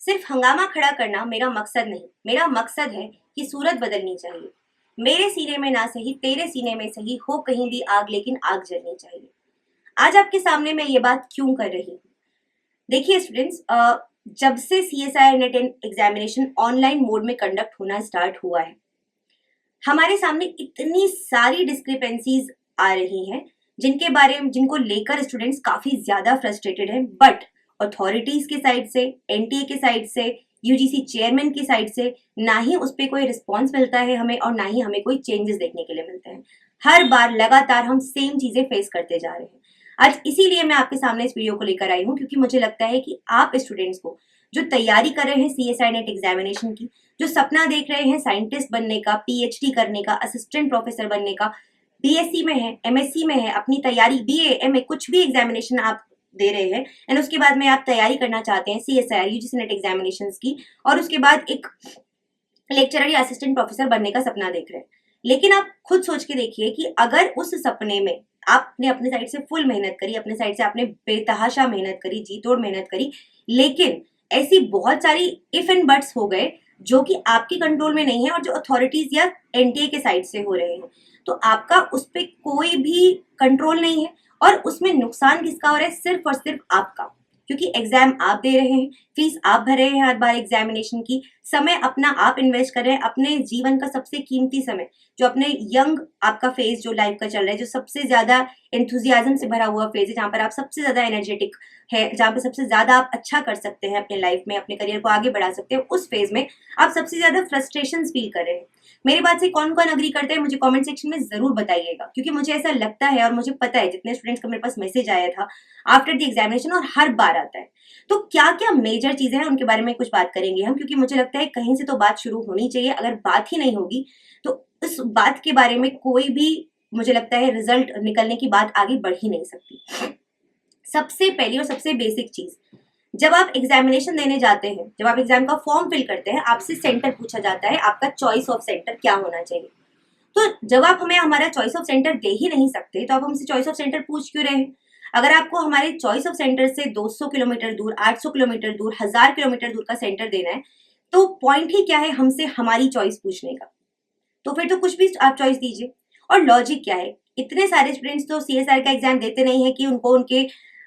सिर्फ हंगामा खड़ा करना मेरा मकसद नहीं, मेरा मकसद है कि सूरत बदलनी चाहिए। मेरे सीने में ना सही, तेरे सीने में सही, हो कहीं भी आग लेकिन आग जलनी चाहिए। आज आपके सामने मैं ये बात क्यों कर रही हूँ? देखिए स्टूडेंट्स, जब से CSIR net examination online mode में कंडक्ट होना स्टार्ट हुआ है, हमारे सामने इतनी सारी डिस्क्रिपेंसीज आ रही हैं जिनको लेकर स्टूडेंट्स काफी ज्यादा फ्रस्ट्रेटेड हैं। बट अथॉरिटीज के साइड से, NTA के साइड से, UGC चेयरमैन की साइड से ना ही उस पर कोई रिस्पॉन्स मिलता है हमें, और ना ही हमें कोई चेंजेस देखने के लिए मिलते हैं। हर बार लगातार हम सेम चीजें फेस करते जा रहे हैं। आज इसीलिए मैं आपके सामने इस वीडियो को लेकर आई हूँ, क्योंकि मुझे लगता है कि आप स्टूडेंट्स को जो तैयारी कर रहे हैं CSI नेट एग्जामिनेशन की, जो सपना देख रहे हैं साइंटिस्ट बनने का, PhD करने का, असिस्टेंट प्रोफेसर बनने का, BSc में है, MSc में है, अपनी तैयारी BA MA कुछ भी एग्जामिनेशन आप दे रहे हैं एंड उसके बाद में आप तैयारी करना चाहते हैं CSIR UGC नेट एग्जामिनेशन की, और उसके बाद एक लेक्चरर या असिस्टेंट प्रोफेसर बनने का सपना देख रहे हैं। लेकिन आप खुद सोच के देखिए कि अगर उस सपने में आपने अपने साइड से फुल मेहनत करी, अपने साइड से आपने बेतहाशा मेहनत करी, जी तोड़ मेहनत करी, लेकिन ऐसी बहुत सारी इफ एंड बट्स हो गए जो कि आपके कंट्रोल में नहीं है और जो अथॉरिटीज या NTA के साइड से हो रहे हैं, तो आपका उस पर कोई भी कंट्रोल नहीं है। और उसमें नुकसान किसका हो रहा है? सिर्फ और सिर्फ आपका, क्योंकि एग्जाम आप दे रहे हैं, फीस आप भर रहे हैं हर बार एग्जामिनेशन की, समय अपना आप इन्वेस्ट कर रहे हैं, अपने जीवन का सबसे कीमती समय, जो अपने यंग आपका फेज जो लाइफ का चल रहा है, जो सबसे ज्यादा एंथुजियाज्म से भरा हुआ फेज है, जहाँ पर आप सबसे ज्यादा एनर्जेटिक है, जहाँ पर सबसे ज्यादा आप अच्छा कर सकते हैं अपने लाइफ में, अपने करियर को आगे बढ़ा सकते हैं, उस फेज में आप सबसे ज्यादा फ्रस्ट्रेशन फील कर रहे हैं। मेरी बात से कौन कौन अग्री करते हैं मुझे कमेंट सेक्शन में जरूर बताइएगा, क्योंकि मुझे ऐसा लगता है और मुझे पता है जितने स्टूडेंट्स का मेरे पास मैसेज आया था आफ्टर द एग्जामिनेशन, और हर बार आता है। तो क्या क्या मेजर चीजें हैं उनके बारे में कुछ बात करेंगे हम, क्योंकि मुझे लगता है कहीं से तो बात शुरू होनी चाहिए। अगर बात ही नहीं होगी तो इस बात के बारे में कोई भी, मुझे लगता है, रिजल्ट निकलने की बात आगे बढ़ ही नहीं सकती। सबसे पहली और सबसे बेसिक चीज, जब आप एग्जामिनेशन देने जाते हैं, जब आप एग्जाम का फॉर्म फिल करते हैं, आपसे सेंटर पूछा जाता है, आपका चॉइस ऑफ सेंटर क्या होना चाहिए। तो जब आप हमें हमारा चॉइस ऑफ सेंटर दे ही नहीं सकते, तो आप हमसे चॉइस ऑफ सेंटर पूछ क्यों रहे हैं? अगर आपको हमारे चॉइस ऑफ सेंटर से 200 किलोमीटर दूर, 800 किलोमीटर दूर, 1000 किलोमीटर दूर का सेंटर देना है, तो पॉइंट ही क्या है हमसे हमारी चॉइस पूछने का? तो फिर तो कुछ भी आप चॉइस दीजिए। और लॉजिक क्या है? इतने सारे स्टूडेंट्स तो CSIR का एग्जाम देते नहीं है कि उनको उनके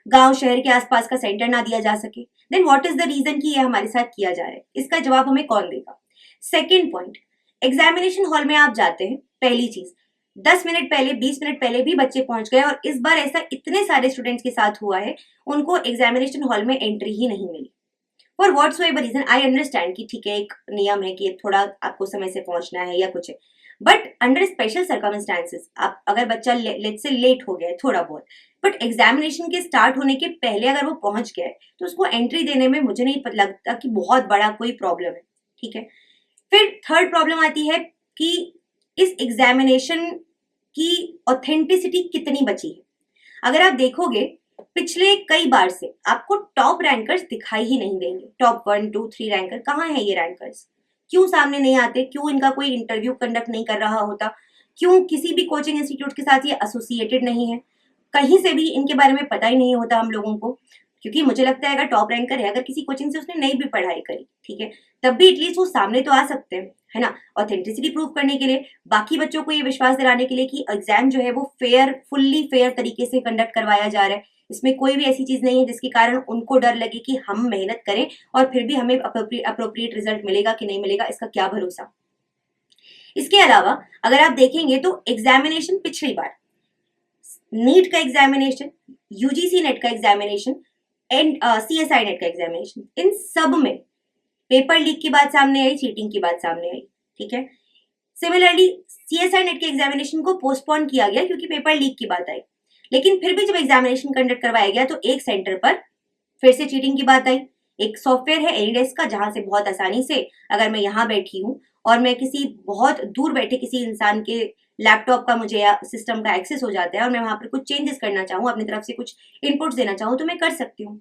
गांव शहर के आसपास का सेंटर ना दिया जा सके। Then what is the reason कि ये हमारे साथ किया जा रहा है? इसका जवाब हमें कौन देगा? सेकेंड पॉइंट, एग्जामिनेशन हॉल में आप जाते हैं, पहली चीज 10 मिनट पहले, 20 मिनट पहले भी बच्चे पहुंच गए, और इस बार ऐसा इतने सारे स्टूडेंट्स के साथ हुआ है, उनको एग्जामिनेशन हॉल में एंट्री ही नहीं मिली for whatsoever reason. I understand कि ठीक है, एक नियम है कि थोड़ा आपको समय से पहुंचना है या कुछ है, बट अंडर स्पेशल सर्कमस्टांसेस, आप अगर बच्चा लेट से लेट हो गया है थोड़ा बहुत, बट एग्जामिनेशन के स्टार्ट होने के पहले अगर वो पहुंच गया है, तो उसको एंट्री देने में मुझे नहीं लगता कि बहुत बड़ा कोई प्रॉब्लम है। ठीक है, फिर थर्ड प्रॉब्लम आती है कि इस एग्जामिनेशन की ऑथेंटिसिटी कितनी बची है। अगर आप देखोगे पिछले कई बार से आपको टॉप रैंकर्स दिखाई ही नहीं देंगे। टॉप 1 2 3 रैंकर कहाँ है? ये रैंकर्स क्यों सामने नहीं आते? क्यों इनका कोई इंटरव्यू कंडक्ट नहीं कर रहा होता? क्यों किसी भी कोचिंग इंस्टीट्यूट के साथ ये एसोसिएटेड नहीं है? कहीं से भी इनके बारे में पता ही नहीं होता हम लोगों को, क्योंकि मुझे लगता है अगर टॉप रैंकर है, अगर किसी कोचिंग से उसने नहीं भी पढ़ाई करी, ठीक है, तब भी एटलीस्ट वो सामने तो आ सकते हैं, है ना, ऑथेंटिसिटी प्रूव करने के लिए, बाकी बच्चों को ये विश्वास दिलाने के लिए कि एग्जाम जो है वो फेयर, फुल्ली फेयर तरीके से कंडक्ट करवाया जा रहा है, इसमें कोई भी ऐसी चीज नहीं है जिसके कारण उनको डर लगे कि हम मेहनत करें और फिर भी हमें अप्रोप्रिएट रिजल्ट मिलेगा कि नहीं मिलेगा, इसका क्या भरोसा। इसके अलावा अगर आप देखेंगे तो एग्जामिनेशन पिछली बार, नीट का एग्जामिनेशन, UGC नेट का एग्जामिनेशन एंड CSI नेट का एग्जामिनेशन, इन सब में पेपर लीक की बात सामने आई, चीटिंग की बात सामने आई। ठीक है, सिमिलरली CSI नेट के एग्जामिनेशन को पोस्टपोन किया गया क्योंकि पेपर लीक की बात आई, लेकिन फिर भी जब एग्जामिनेशन कंडक्ट करवाया गया तो एक सेंटर पर फिर से चीटिंग की बात आई। एक सॉफ्टवेयर है एनीडेस्क का, जहां से बहुत आसानी से अगर मैं यहाँ बैठी हूँ और मैं किसी बहुत दूर बैठे किसी इंसान के लैपटॉप का मुझे या सिस्टम का एक्सेस हो जाता है और मैं वहां पर कुछ चेंजेस करना चाहूँ, अपनी तरफ से कुछ इनपुट्स देना चाहूँ, तो मैं कर सकती हूँ।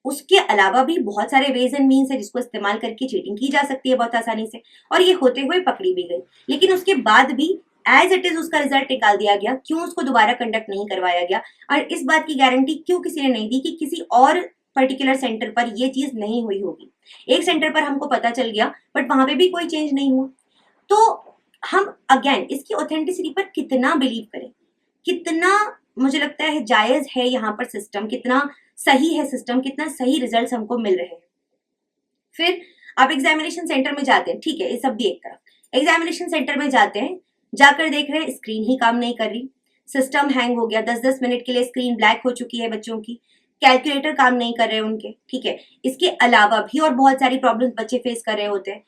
उसके अलावा भी बहुत सारे वेज एंड मीन्स है जिसको इस्तेमाल करके चीटिंग की जा सकती है बहुत आसानी से, और ये होते हुए पकड़ी भी गई। लेकिन उसके बाद भी एज इट इज उसका रिजल्ट निकाल दिया गया। क्यों उसको दोबारा कंडक्ट नहीं करवाया गया? और इस बात की गारंटी क्यों किसी ने नहीं दी कि किसी और पर्टिकुलर सेंटर पर ये चीज नहीं हुई होगी। एक सेंटर पर हमको पता चल गया बट वहां पे भी कोई चेंज नहीं हुआ। तो हम अगेन इसकी ऑथेंटिसिटी पर कितना बिलीव करें, कितना मुझे लगता है जायज है यहाँ पर सिस्टम, कितना सही है सिस्टम, कितना सही रिजल्ट्स हमको मिल रहे हैं। फिर आप एग्जामिनेशन सेंटर में जाते हैं, ठीक है, ये सब भी एक तरफ। एग्जामिनेशन सेंटर में जाते हैं, जाकर देख रहे हैं स्क्रीन ही काम नहीं कर रही, सिस्टम हैंग हो गया, 10-10 मिनट के लिए स्क्रीन ब्लैक हो चुकी है बच्चों की, कैलकुलेटर काम नहीं कर रहे उनके, ठीक है। इसके अलावा भी और बहुत सारी प्रॉब्लम्स बच्चे फेस कर रहे होते हैं।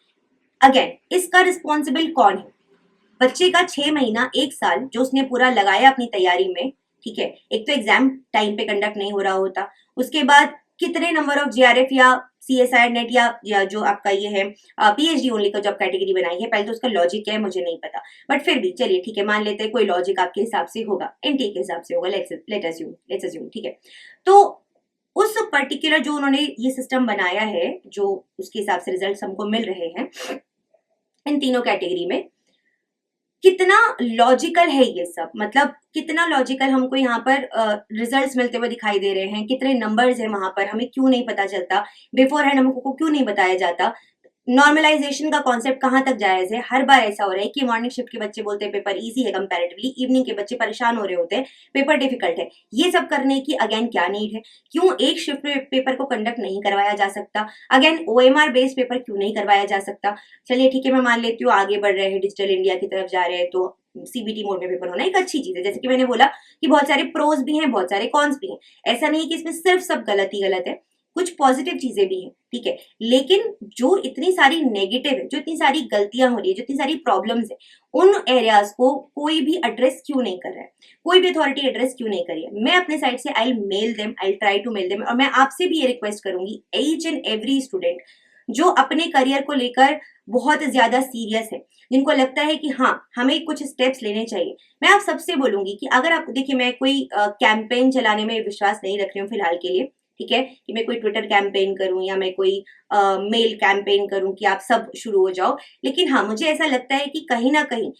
अगेन इसका रिस्पॉन्सिबल कौन है? बच्चे का 6 महीना 1 साल जो उसने पूरा लगाया अपनी तैयारी में, ठीक है, एक तो एग्जाम टाइम पे कंडक्ट नहीं हो रहा होता, उसके बाद कितने नंबर ऑफ जीआरएफ या सीएसआई नेट या जो आपका ये है पीएचडी ओनली का जो आप कैटेगरी बनाई है, पहले तो उसका लॉजिक क्या है मुझे नहीं पता, बट फिर भी चलिए ठीक है, मान लेते हैं कोई लॉजिक आपके हिसाब से होगा, एनटीए के हिसाब से होगा, लेट्स अज्यूम, ठीक है। तो उस पर्टिकुलर जो उन्होंने ये सिस्टम बनाया है, जो उसके हिसाब से रिजल्ट हमको मिल रहे हैं इन तीनों कैटेगरी में, कितना लॉजिकल है ये सब, मतलब कितना लॉजिकल हमको यहाँ पर रिजल्ट्स मिलते हुए दिखाई दे रहे हैं, कितने नंबर्स हैं वहां पर, हमें क्यों नहीं पता चलता, बिफोर हैंड हमको क्यों नहीं बताया जाता, नॉर्मलाइजेशन का कॉन्सेप्ट कहाँ तक जायज है। हर बार ऐसा हो रहा है कि मॉर्निंग शिफ्ट के बच्चे बोलते हैं पेपर इजी है कंपैरेटिवली, इवनिंग के बच्चे परेशान हो रहे होते हैं पेपर डिफिकल्ट है। ये सब करने की अगेन क्या नीड है? क्यों एक शिफ्ट में पेपर को कंडक्ट नहीं करवाया जा सकता? अगेन ओएमआर बेस्ड पेपर क्यों नहीं करवाया जा सकता? चलिए ठीक है, मैं मान लेती हूँ आगे बढ़ रहे हैं, डिजिटल इंडिया की तरफ जा रहे हैं, तो सीबीटी मोड में पेपर होना एक अच्छी चीज है। जैसे कि मैंने बोला कि बहुत सारे प्रोज भी हैं, बहुत सारे कॉन्स भी हैं, ऐसा नहीं कि इसमें सिर्फ सब गलत ही गलत है, कुछ पॉजिटिव चीजें भी हैं, ठीक है। लेकिन जो इतनी सारी नेगेटिव है, जो इतनी सारी गलतियां हो रही है, जो इतनी सारी प्रॉब्लम्स है, उन एरियाज को कोई भी एड्रेस क्यों नहीं कर रहा है, कोई भी अथॉरिटी एड्रेस क्यों नहीं कर रही है? मैं अपने साइड से I mail them, I try to mail them, और मैं आपसे भी ये रिक्वेस्ट करूंगी, ईच एंड एवरी स्टूडेंट जो अपने करियर को लेकर बहुत ज्यादा सीरियस है, जिनको लगता है कि हाँ हमें कुछ स्टेप्स लेने चाहिए, मैं आप सबसे बोलूंगी कि अगर आप देखिए, मैं कोई कैंपेन चलाने में विश्वास नहीं रख रही हूँ फिलहाल के लिए, ठीक है, कि मैं कोई ट्विटर कैंपेन करूं या मैं कोई मेल कैंपेन करूं कि आप सब शुरू हो जाओ, लेकिन हाँ मुझे ऐसा लगता है कि कहीं ना कहीं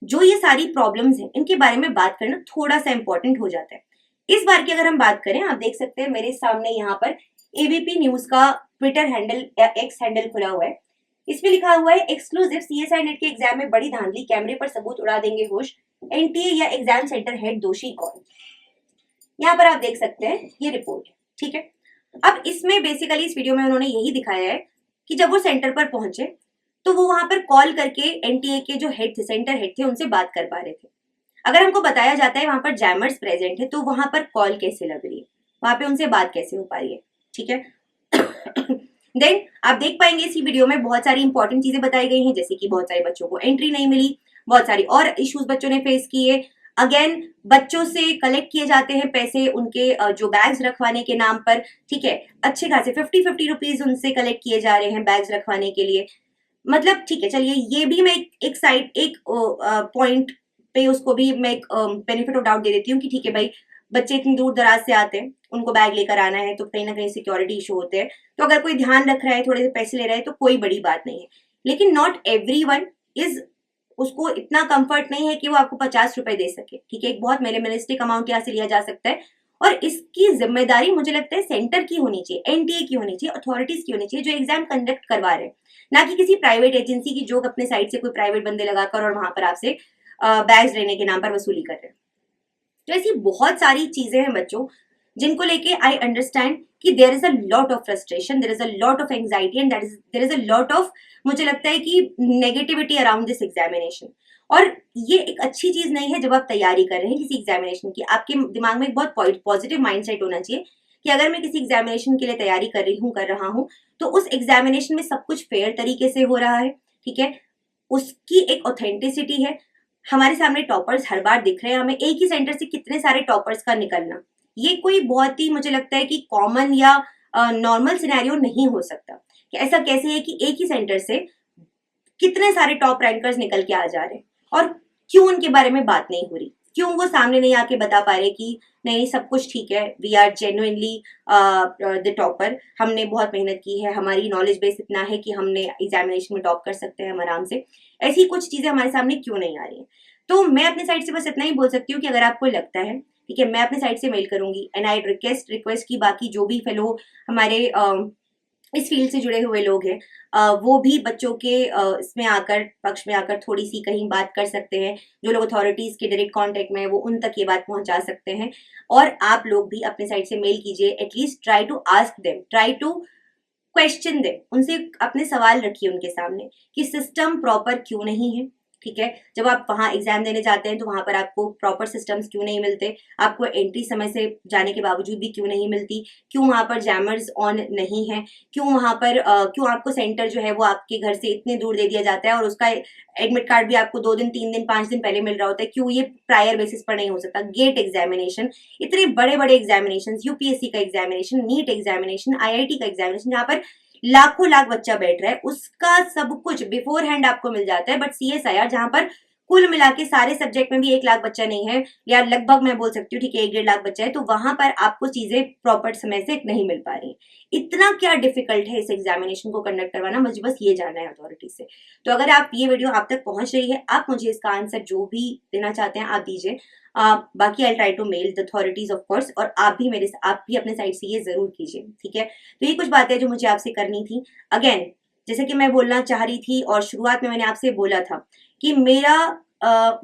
जो ये सारी प्रॉब्लम्स हैं इनके बारे में बात करना थोड़ा सा इंपॉर्टेंट हो जाता है। इस बार की अगर हम बात करें, आप देख सकते हैं मेरे सामने यहाँ पर एबीपी न्यूज का ट्विटर हैंडल या एक्स हैंडल खुला हुआ है। इसमें लिखा हुआ है एक्सक्लूसिव, सीएसआई नेट के एग्जाम में बड़ी धांधली, कैमरे पर सबूत उड़ा देंगे होश, एनटीए या एग्जाम सेंटर हेड दोषी कौन। यहाँ पर आप देख सकते हैं ये रिपोर्ट, ठीक है। अब इसमें बेसिकली इस वीडियो में उन्होंने यही दिखाया है कि जब वो सेंटर पर पहुंचे तो वो वहां पर कॉल करके एनटीए के जो हेड थे, सेंटर हेड थे, उनसे बात कर पा रहे थे। अगर हमको बताया जाता है वहां पर जैमर्स प्रेजेंट है, तो वहां पर कॉल कैसे लग रही है, वहां पे उनसे बात कैसे हो पा रही है, ठीक है। देन आप देख पाएंगे इसी वीडियो में बहुत सारी इंपॉर्टेंट चीजें बताई गई हैं, जैसे कि बहुत सारे बच्चों को एंट्री नहीं मिली, बहुत सारी और इश्यूज बच्चों ने फेस किए। अगेन बच्चों से कलेक्ट किए जाते हैं पैसे उनके जो बैग्स रखवाने के नाम पर, ठीक है, अच्छे खासे 50-50 रुपीज उनसे कलेक्ट किए जा रहे हैं बैग्स रखवाने के लिए। मतलब ठीक है, चलिए ये भी मैं एक साइड एक पॉइंट पे उसको भी मैं एक बेनिफिट ऑफ डाउट दे देती हूँ कि ठीक है भाई, बच्चे इतनी दूर दराज से आते हैं, उनको बैग लेकर आना है, तो कहीं ना कहीं सिक्योरिटी इशू होते हैं, तो अगर कोई ध्यान रख रहा है, थोड़े से पैसे ले रहा है, तो कोई बड़ी बात नहीं है। लेकिन नॉट एवरीवन इज, उसको इतना कंफर्ट नहीं है कि वो आपको 50 रुपए दे सके, ठीक है, एक बहुत मिनिमलिस्टिक अमाउंट यहाँ से लिया जा सकता है। और इसकी जिम्मेदारी मुझे लगता है सेंटर की होनी चाहिए, एनटीए की होनी चाहिए, अथॉरिटीज की होनी चाहिए जो एग्जाम कंडक्ट करवा रहे हैं, ना कि किसी प्राइवेट एजेंसी की जो अपने साइड से कोई प्राइवेट बंदे लगाकर और वहां पर आपसे बैग्स लेने के नाम पर वसूली कर रहे हैं। तो ऐसी बहुत सारी चीजें हैं बच्चों जिनको लेके आई अंडरस्टैंड कि there is a lot of frustration, there is a lot of anxiety and there is a lot of, मुझे लगता है कि नेगेटिविटी अराउंड दिस एग्जामिनेशन। और ये एक अच्छी चीज नहीं है। जब आप तैयारी कर रहे हैं किसी एग्जामिनेशन की, आपके दिमाग में एक बहुत पॉजिटिव माइंडसेट होना चाहिए कि अगर मैं किसी एग्जामिनेशन के लिए तैयारी कर रहा हूँ तो उस एग्जामिनेशन में सब कुछ फेयर तरीके से हो रहा है, ठीक है, उसकी एक ऑथेंटिसिटी है। हमारे सामने टॉपर्स हर बार दिख रहे हैं, हमें एक ही सेंटर से कितने सारे टॉपर्स का निकलना, ये कोई बहुत ही मुझे लगता है कि कॉमन या नॉर्मल सिनेरियो नहीं हो सकता। कि ऐसा कैसे है कि एक ही सेंटर से कितने सारे टॉप रैंकर्स निकल के आ जा रहे हैं और क्यों उनके बारे में बात नहीं हो रही, क्यों वो सामने नहीं आके बता पा रहे कि नहीं सब कुछ ठीक है, we are genuinely the topper, हमने बहुत मेहनत की है, हमारी नॉलेज बेस इतना है कि हमने एग्जामिनेशन में टॉप कर सकते हैं हम आराम से। ऐसी कुछ चीजें हमारे सामने क्यों नहीं आ रही हैं। तो मैं अपने साइड से बस इतना ही बोल सकती हूँ कि अगर आपको लगता है ठीक है, मैं अपने साइड से मेल करूंगी एंड आई रिक्वेस्ट की बाकी जो भी फेलो हमारे इस फील्ड से जुड़े हुए लोग हैं वो भी बच्चों के इसमें आकर पक्ष में आकर थोड़ी सी कहीं बात कर सकते हैं। जो लोग अथॉरिटीज के डायरेक्ट कांटेक्ट में है वो उन तक ये बात पहुंचा सकते हैं। और आप लोग भी अपने साइड से मेल कीजिए, at least try to ask them, try to question them, उनसे अपने सवाल रखिए उनके सामने कि सिस्टम प्रॉपर क्यों नहीं है। ठीक है, जब आप वहां एग्जाम देने जाते हैं तो वहां पर आपको प्रॉपर सिस्टम्स क्यों नहीं मिलते, आपको एंट्री समय से जाने के बावजूद भी क्यों नहीं मिलती, क्यों वहां पर जैमर्स ऑन नहीं है, क्यों वहां पर क्यों आपको सेंटर जो है वो आपके घर से इतने दूर दे दिया जाता है और उसका एडमिट कार्ड भी आपको 2 दिन 3 दिन 5 दिन पहले मिल रहा होता है, क्यों ये प्रायर बेसिस पर नहीं हो सकता। गेट एग्जामिनेशन, इतने बड़े बड़े एग्जामिनेशन, यूपीएससी का एग्जामिनेशन, नीट एग्जामिनेशन, आईआईटी का एग्जामिनेशन, जहाँ पर लाखों लाख बच्चा बैठ रहा है, उसका सब कुछ बिफोर हैंड आपको मिल जाता है। बट सीएसआईआर जहां पर कुल मिला के सारे सब्जेक्ट में भी 1 लाख बच्चा नहीं है, या लगभग मैं बोल सकती हूँ ठीक है 1-1.5 लाख बच्चा है, तो वहां पर आपको चीजें प्रॉपर समय से नहीं मिल पा रही। इतना क्या डिफिकल्ट है इस एग्जामिनेशन को कंडक्ट करवाना, मुझे बस ये जानना है अथॉरिटी से। तो अगर आप ये वीडियो आप तक पहुंच रही है, आप मुझे इसका आंसर जो भी देना चाहते हैं आप दीजिए। बाकी I try to mail the authorities of course, और आप भी अपने साइड से ये जरूर कीजिए। ठीक है, तो ये कुछ बातें जो मुझे आपसे करनी थी। अगेन जैसे कि मैं बोलना चाह रही थी और शुरुआत में मैंने आपसे बोला था कि मेरा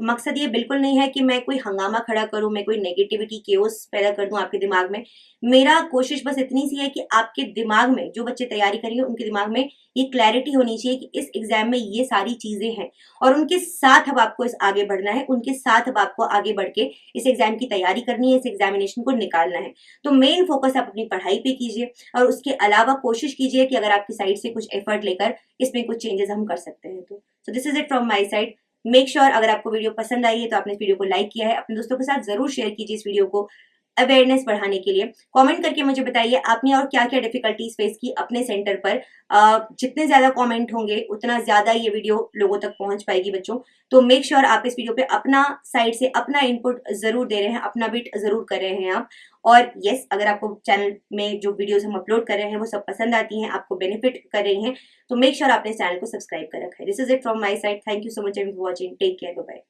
मकसद ये बिल्कुल नहीं है कि मैं कोई हंगामा खड़ा करूं, मैं कोई नेगेटिविटी केओस पैदा कर दूं आपके दिमाग में। मेरा कोशिश बस इतनी सी है कि आपके दिमाग में, जो बच्चे तैयारी करेंगे उनके दिमाग में ये क्लैरिटी होनी चाहिए कि इस एग्जाम में ये सारी चीजें हैं, और उनके साथ अब आपको इस आगे बढ़ना है, उनके साथ अब आपको आगे बढ़ के इस एग्जाम की तैयारी करनी है, इस एग्जामिनेशन को निकालना है। तो मेन फोकस आप अपनी पढ़ाई पे कीजिए, और उसके अलावा कोशिश कीजिए कि अगर आपकी साइड से कुछ एफर्ट लेकर इसमें कुछ चेंजेस हम कर सकते हैं। तो this is it from my side. Make sure अगर आपको वीडियो पसंद आई है तो आपने इस वीडियो को लाइक किया है, अपने दोस्तों के साथ जरूर शेयर कीजिए इस वीडियो को अवेयरनेस बढ़ाने के लिए। कमेंट करके मुझे बताइए आपने और क्या क्या डिफिकल्टीज फेस की अपने सेंटर पर। जितने ज्यादा कमेंट होंगे उतना ज्यादा ये वीडियो लोगों तक पहुंच पाएगी बच्चों। तो मेक श्योर आप इस वीडियो पे अपना साइड से अपना इनपुट जरूर दे रहे हैं, अपना बिट जरूर कर रहे हैं आप। और यस, अगर आपको चैनल में जो वीडियोस हम अपलोड कर रहे हैं वो सब पसंद आती हैं, आपको बेनिफिट कर रही हैं, तो मेक श्योर आपने चैनल को सब्सक्राइब कर रखा है। This is it from my side. Thank you so much for watching. Take care, bye bye.